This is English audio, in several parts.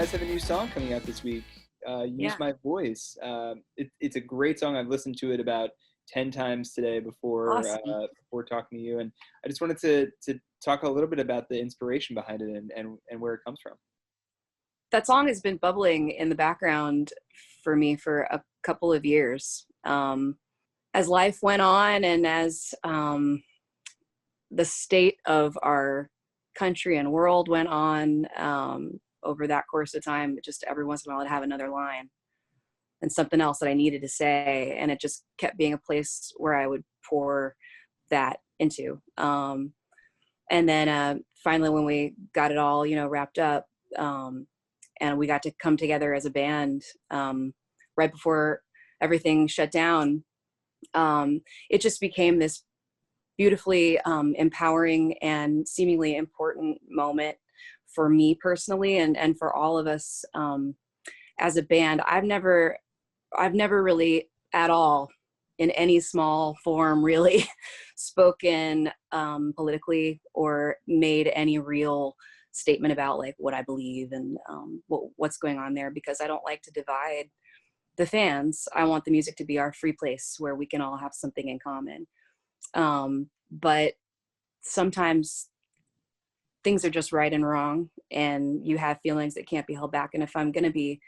guys have a new song coming out this week, Use Yeah. My Voice. It's a great song. I've listened to it about 10 times today Awesome. before talking to you. And I just wanted to talk a little bit about the inspiration behind it and where it comes from. That song has been bubbling in the background for me for a couple of years. As life went on and as the state of our country and world went on over that course of time, just every once in a while I'd have another line and something else that I needed to say. And it just kept being a place where I would pour that into. And then finally, when we got it all, wrapped up, and we got to come together as a band right before everything shut down, it just became this beautifully empowering and seemingly important moment for me personally and for all of us as a band. I've never really at all in any small form really spoken politically or made any real statement about like what I believe and what's going on there, because I don't like to divide the fans. I want the music to be our free place where we can all have something in common. But sometimes things are just right and wrong, and you have feelings that can't be held back. And if I'm going to be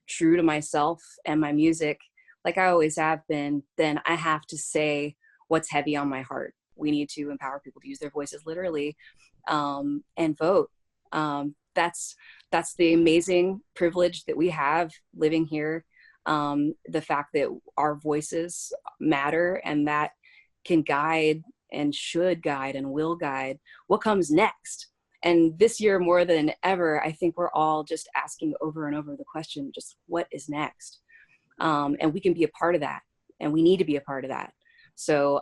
true to myself and my music, like I always have been, then I have to say what's heavy on my heart. We need to empower people to use their voices literally, and vote. That's the amazing privilege that we have living here. The fact that our voices matter, and that can guide and should guide and will guide what comes next. And this year more than ever, I think we're all just asking over and over the question, just what is next? And we can be a part of that, and we need to be a part of that. So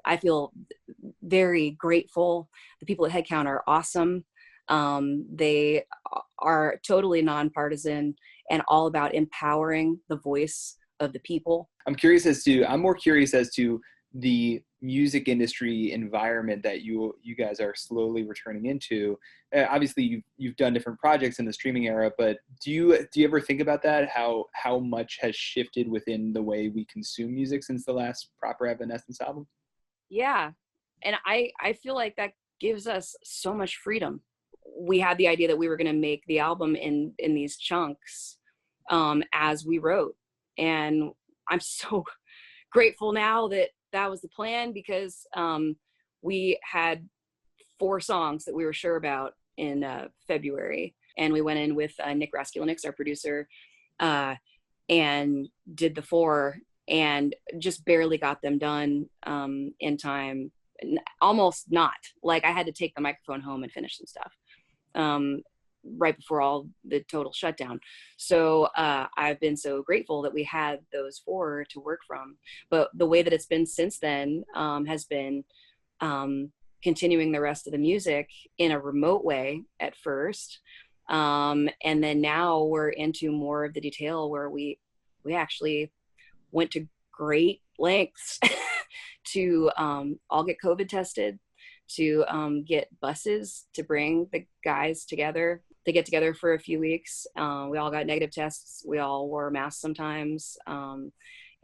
I feel very grateful. The people at Headcount are awesome. They are totally nonpartisan and all about empowering the voice of the people. I'm more curious as to the music industry environment that you guys are slowly returning into. Obviously you've done different projects in the streaming era, but do you ever think about that, how much has shifted within the way we consume music since the last proper Evanescence album? Yeah. And I feel like that gives us so much freedom. We had the idea that we were going to make the album in these chunks as we wrote. And I'm so grateful now that that was the plan, because we had 4 songs that we were sure about in February. And we went in with Nick Raskulinix, our producer, and did the 4 and just barely got them done in time. Almost not. Like I had to take the microphone home and finish some stuff right before all the total shutdown. So I've been so grateful that we had those 4 to work from. But the way that it's been since then has been continuing the rest of the music in a remote way at first. And then now we're into more of the detail where we actually went to great lengths to all get COVID tested, to get buses to bring the guys together, to get together for a few weeks. We all got negative tests. We all wore masks sometimes,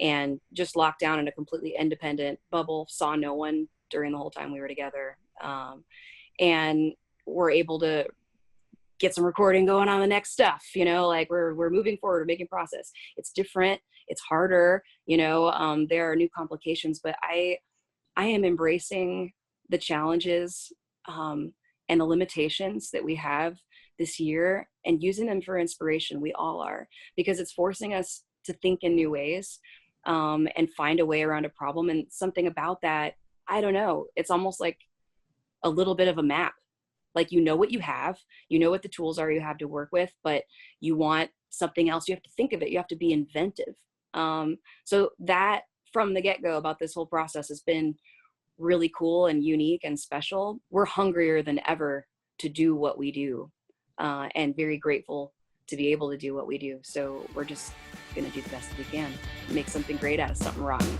and just locked down in a completely independent bubble, saw no one during the whole time we were together. And we're able to get some recording going on the next stuff, like we're moving forward, we're making process. It's different, it's harder, there are new complications, but I am embracing the challenges and the limitations that we have this year and using them for inspiration. We all are, because it's forcing us to think in new ways and find a way around a problem. And something about that, I don't know, it's almost like a little bit of a map. Like, what you have, what the tools are you have to work with, but you want something else. You have to think of it. You have to be inventive. So that from the get-go about this whole process has been really cool and unique and special. We're hungrier than ever to do what we do, and very grateful to be able to do what we do. So we're just going to do the best we can, make something great out of something rotten.